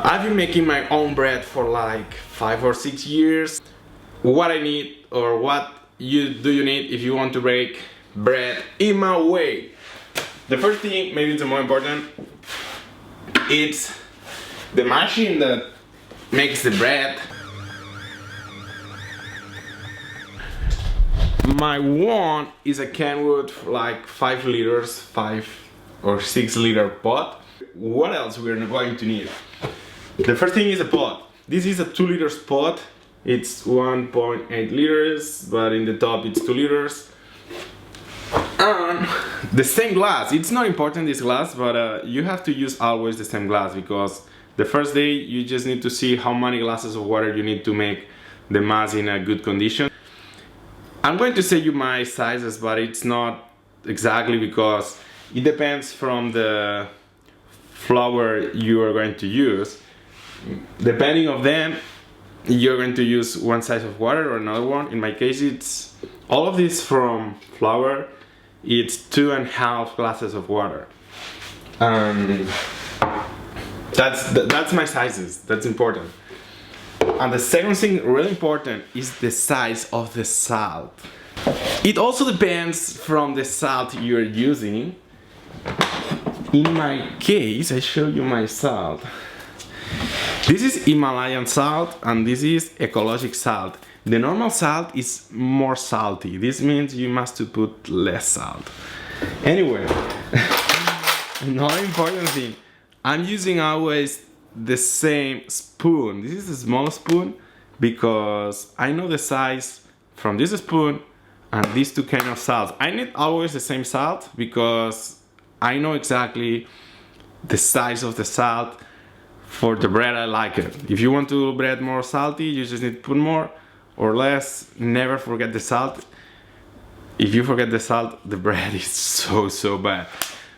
I've been making my own bread for like 5 or 6 years. What I need, or what you need if you want to bake bread in my way. The first thing, maybe the more important, it's the machine that makes the bread. My one is a Kenwood, like 5 liters, 5 or 6 liter pot. What else we're going to need? The first thing is a pot. This is a 2 liters pot. It's 1.8 liters, but in the top it's 2 liters. And the same glass. It's not important, this glass, but you have to use always the same glass, because the first day you just need to see how many glasses of water you need to make the mass in a good condition. I'm going to say you my sizes, but it's not exactly, because it depends from the flour you are going to use. Depending on them, you're going to use one size of water or another one. In my case, it's all of this from flour. It's 2.5 glasses of water. That's my sizes. That's important. And the second thing, really important, is the size of the salt. It also depends from the salt you're using. In my case, I show you my salt. This is Himalayan salt and this is ecologic salt. The normal salt is more salty. This means you must put less salt. Anyway, another important thing, I'm using always the same spoon. This is a small spoon because I know the size from this spoon and these two kind of salt. I need always the same salt because I know exactly the size of the salt. For the bread, I like it. If you want to bread more salty, you just need to put more or less. Never forget the salt. If you forget the salt, the bread is so bad.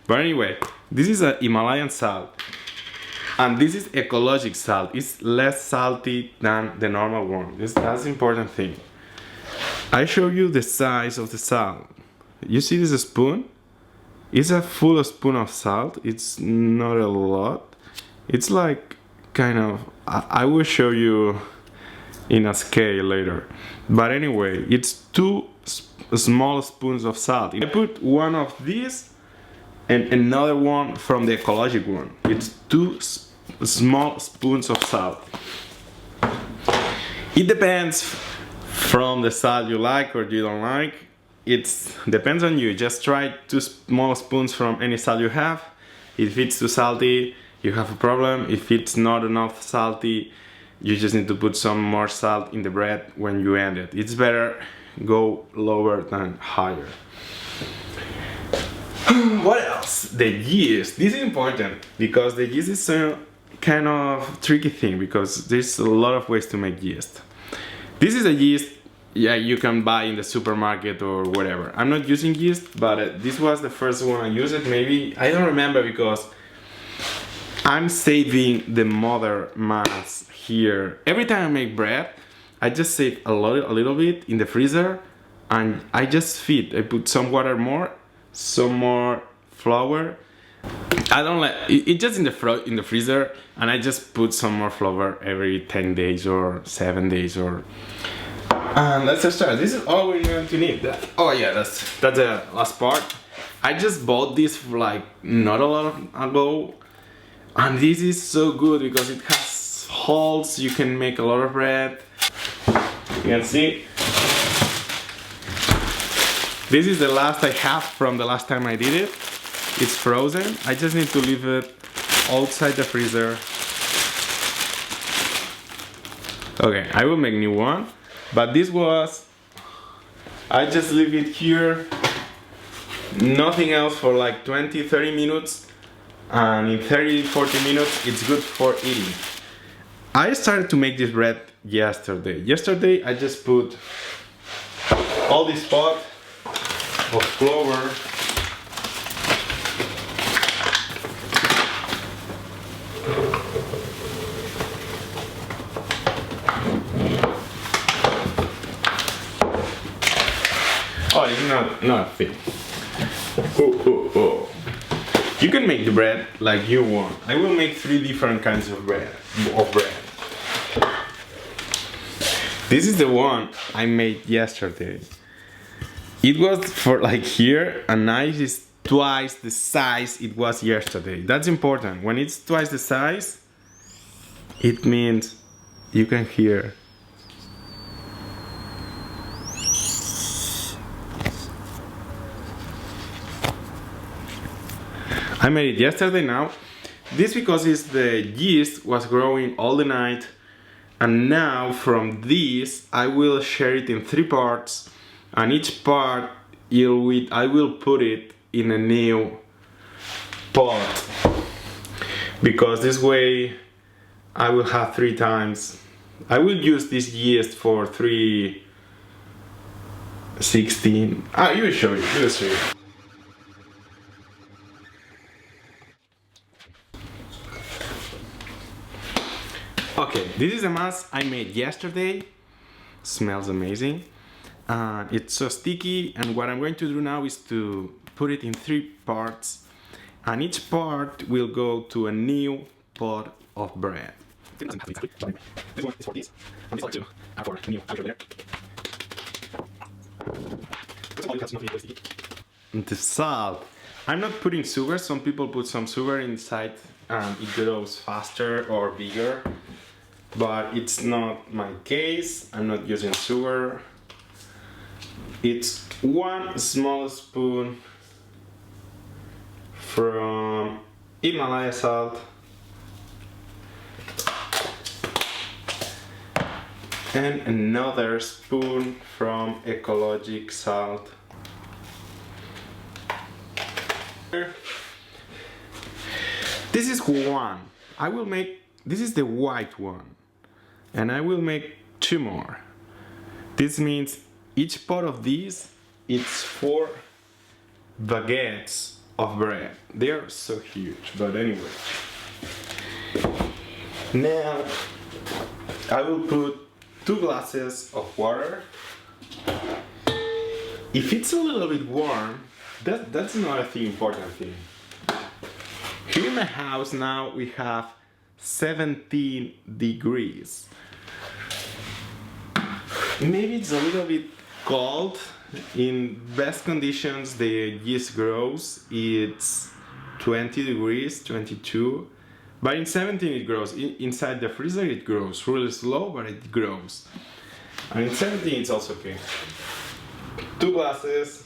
But anyway, this is a Himalayan salt. And this is ecologic salt. It's less salty than the normal one. That's the important thing. I show you the size of the salt. You see this spoon? It's a full spoon of salt. It's not a lot. It's like kind of, I will show you in a scale later. But anyway, it's 2 small spoons of salt. I put one of these and another one from the ecologic one. It's 2 small spoons of salt. It depends from the salt you like or you don't like. It depends on you. Just try 2 small spoons from any salt you have. If it's too salty, you have a problem. If it's not enough salty, you just need to put some more salt in the bread when you end it. It's better go lower than higher. What else? The yeast. This is important because the yeast is a kind of tricky thing because there's a lot of ways to make yeast. This is a yeast you can buy in the supermarket or whatever. I'm not using yeast, but this was the first one I used. Maybe, I don't remember because I'm saving the mother mass here. Every time I make bread, I just save a little bit in the freezer and I just feed. I put some water more, some more flour. I don't like it just in the freezer, and I just put some more flour every 10 days or 7 days or. And let's start. This is all we're going to need. Oh yeah, that's the last part. I just bought this for like not a lot ago. And this is so good because it has holes, you can make a lot of bread. You can see. This is the last I have from the last time I did it. It's frozen. I just need to leave it outside the freezer. Okay, I will make a new one. But this was, I just leave it here, nothing else for like 20-30 minutes. And in 30-40 minutes it's good for eating. I started to make this bread yesterday. Yesterday I just put all this pot of flour. Oh, it's not thick. Oh. You can make the bread like you want. I will make 3 different kinds of bread. This is the one I made yesterday. It was for like here, and now it is twice the size it was yesterday. That's important. When it's twice the size, it means you can hear. I made it yesterday now. This because it's the yeast was growing all the night, and now from this I will share it in 3 parts, and each part I will put it in a new pot, because this way I will have 3 times. I will use this yeast for 316. You will show it. Okay, this is a mass I made yesterday. Smells amazing. It's so sticky, and what I'm going to do now is to put it in 3 parts, and each part will go to a new pot of bread. This one is for this, and this one too, and for a new after there. The salt. I'm not putting sugar. Some people put some sugar inside and it grows faster or bigger, but it's not my case. I'm not using sugar. It's 1 small spoon from Himalaya salt and another spoon from ecologic salt. This is 1. This is the white one, and I will make 2 more. This means each pot of these, it's 4 baguettes of bread. They are so huge, but anyway. Now I will put 2 glasses of water. If it's a little bit warm, that's another important thing. Here in my house now we have 17 degrees. Maybe it's a little bit cold. In best conditions the yeast grows, it's 20 degrees, 22. But in 17 it grows. Inside the freezer it grows really slow, but it grows. And in 17 it's also okay. 2 glasses.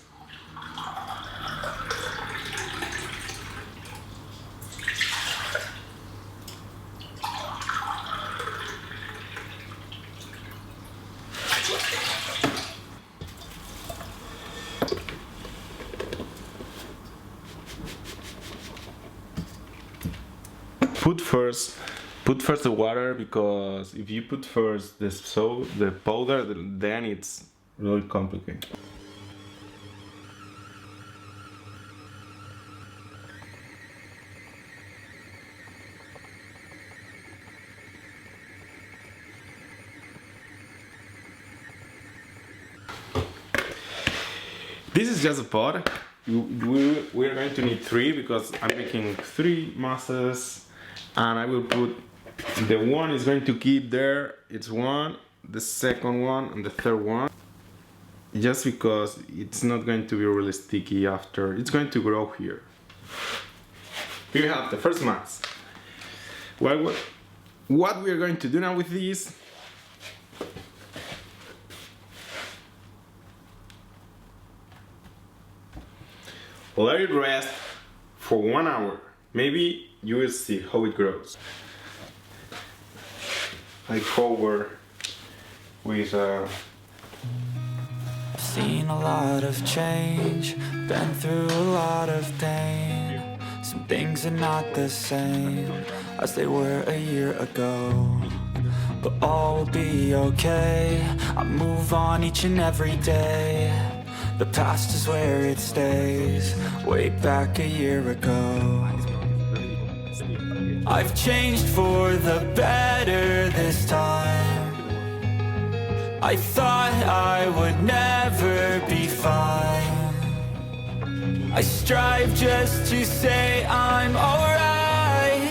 Put first the water, because if you put first the powder, then it's really complicated. This is just a pot. We're going to need 3 because I'm making 3 masses, and I will put the one is going to keep there. It's 1, the second one, and the third one. Just because it's not going to be really sticky after. It's going to grow here. Here we have the first mass. What we are going to do now with this? Let it rest for 1 hour. Maybe you will see how it grows. I cover with Seen a lot of change, been through a lot of pain. Some things are not the same as they were a year ago, but all will be okay. I move on each and every day. The past is where it stays, way back a year ago. I've changed for the better this time. I thought I would never be fine. I strive just to say I'm alright.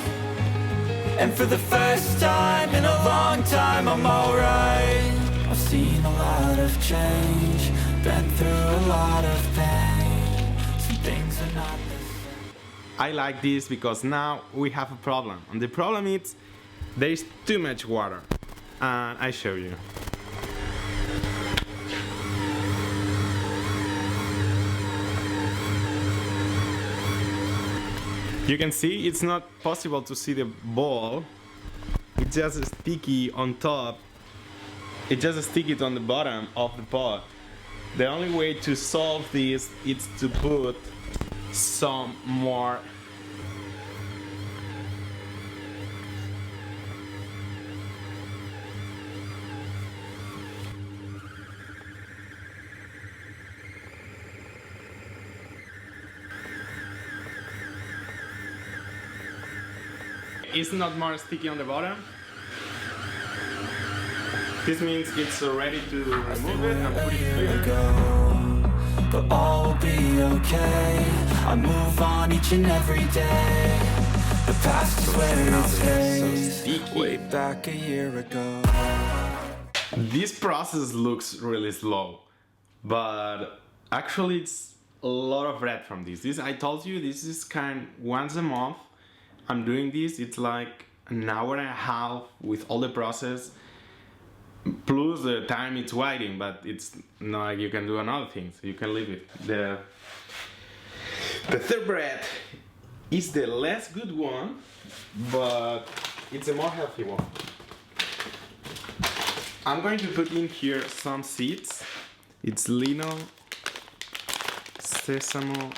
And for the first time in a long time, I'm alright. I've seen a lot of change, been through a lot of pain. Some things are not the same. I like this because now we have a problem. And the problem is there is too much water. And I show you. You can see it's not possible to see the ball. It's just sticky on top. It's just sticky on the bottom of the pot. The only way to solve this is to put some more it's not more sticky on the bottom. This means it's ready to remove it and put it here. But all will be okay. I move on each and every day. The past is where it stays. Way back a year ago. This process looks really slow, but actually it's a lot of red from this. I told you, this is once a month. I'm doing this. It's like an hour and a half with all the process, plus the time it's waiting. But it's not like you can do another thing, so you can leave it. The third bread is the less good one, but it's a more healthy one. I'm going to put in here some seeds. It's lino, sesame,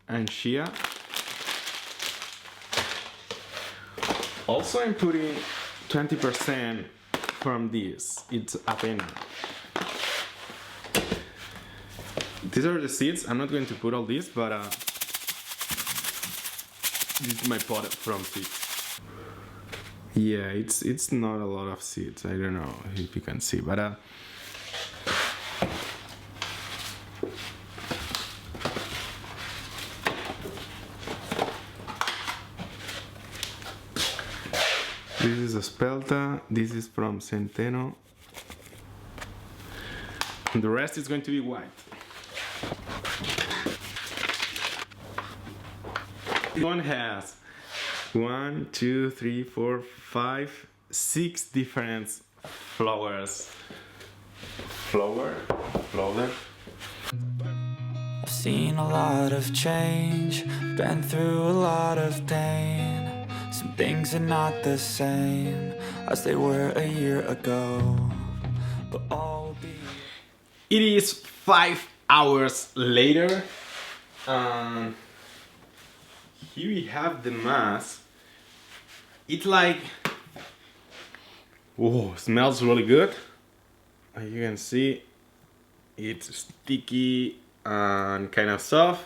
and chia. Also, I'm putting 20% from this. It's avena. These are the seeds. I'm not going to put all this, but this is my pot from seeds. Yeah, it's not a lot of seeds. I don't know if you can see, but this is a spelta, this is from Centeno, and the rest is going to be white. This one has 1, 2, 3, 4, 5, 6 different flowers. Flower? I've seen a lot of change, been through a lot of pain. Some things are not the same as they were a year ago, but all will be. It is 5 hours later. Here we have the mass. It's like, whoa, smells really good. As you can see, it's sticky and kind of soft.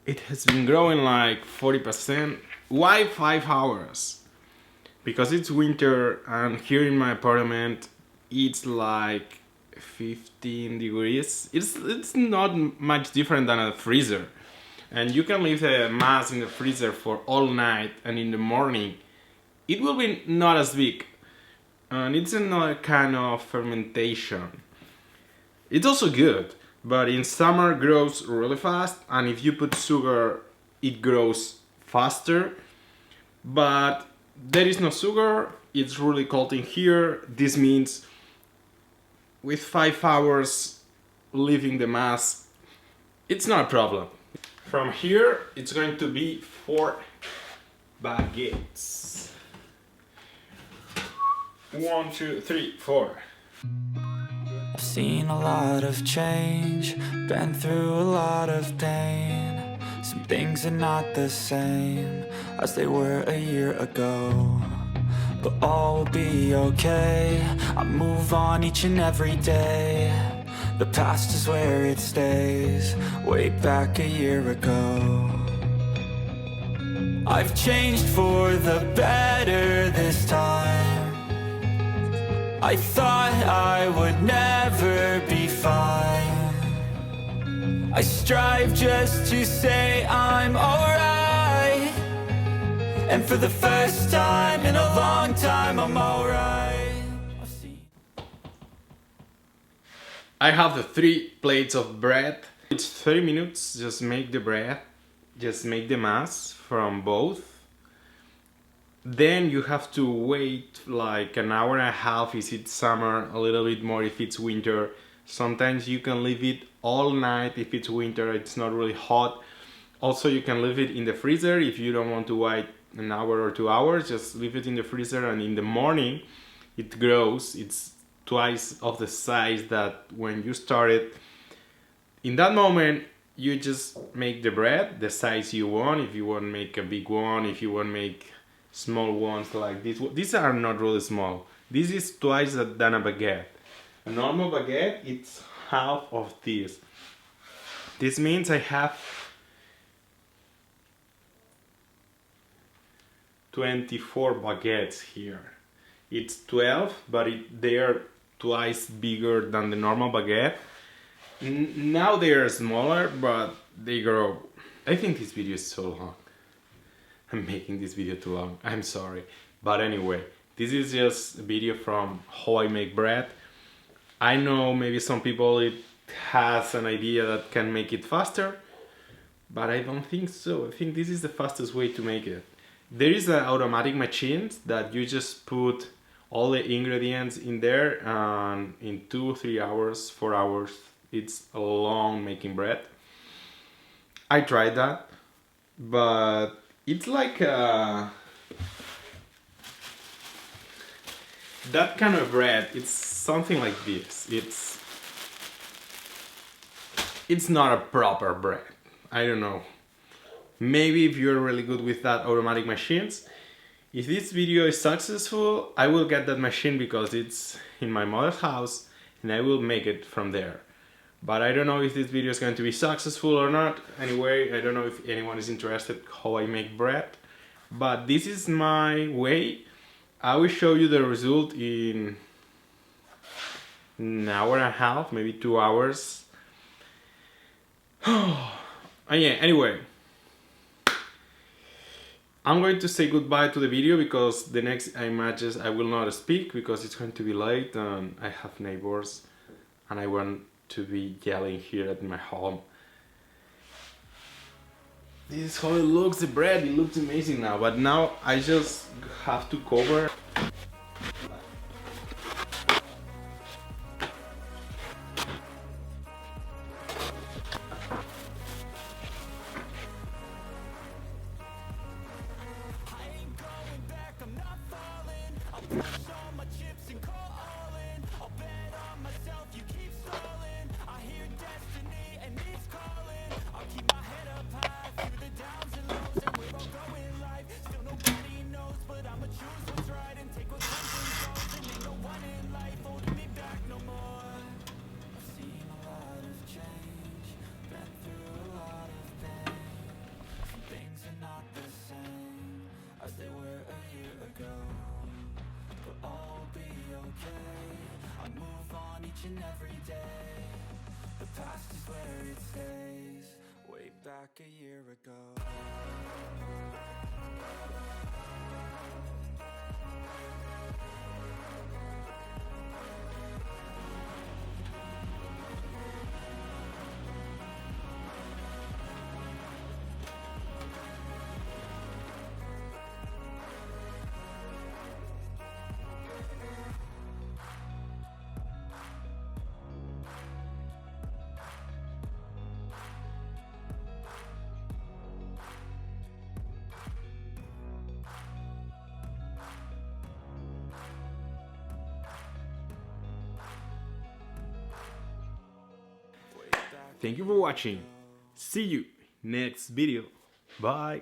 It has been growing like 40%. Why 5 hours? Because it's winter and here in my apartment it's like 15 degrees. It's not much different than a freezer. And you can leave the mass in the freezer for all night, and in the morning it will be not as big. And it's another kind of fermentation. It's also good, but in summer it grows really fast, and if you put sugar it grows faster. But there is no sugar, it's really cold in here. This means with 5 hours leaving the mass, it's not a problem. From here it's going to be 4 baguettes. 1, 2, 3, 4. I've seen a lot of change, been through a lot of pain. Some things are not the same as they were a year ago, but all will be okay. I move on each and every day. The past is where it stays, way back a year ago. I've changed for the better this time. I thought I would never be fine, I strive just to say I'm alright, and for the first time in a long time I'm alright. I have the 3 plates of bread. It's 30 minutes, just make the bread, just make the mass from both. Then you have to wait like an hour and a half if it's summer, a little bit more if it's winter. Sometimes you can leave it all night if it's winter, it's not really hot. Also you can leave it in the freezer if you don't want to wait an hour or 2 hours, just leave it in the freezer and in the morning it grows. It's twice of the size that when you started. In that moment you just make the bread the size you want. If you want to make a big one, if you want to make small ones like this. These are not really small. This is twice than a baguette. A normal baguette, it's half of this. This means I have 24 baguettes here. It's 12, but they are twice bigger than the normal baguette. Now they are smaller, but they grow. I think this video is so long. I'm making this video too long, I'm sorry. But anyway, this is just a video from how I make bread. I know maybe some people it has an idea that can make it faster, but I don't think so. I think this is the fastest way to make it. There is an automatic machine that you just put all the ingredients in there and in 2-3 hours, 4 hours, it's a long making bread. I tried that, but it's like that kind of bread. It's something like this. It's not a proper bread. I don't know. Maybe if you're really good with that automatic machines. If this video is successful, I will get that machine because it's in my mother's house and I will make it from there. But I don't know if this video is going to be successful or not. Anyway, I don't know if anyone is interested how I make bread. But this is my way. I will show you the result in an hour and a half, maybe 2 hours. Yeah, anyway. I'm going to say goodbye to the video because the next images I will not speak because it's going to be late and I have neighbors and I want to be yelling here at my home. This is how it looks, the bread, it looks amazing now, but now I just have to cover. And every day, the past is where it stays. Way back a year ago. Thank you for watching. See you next video. Bye.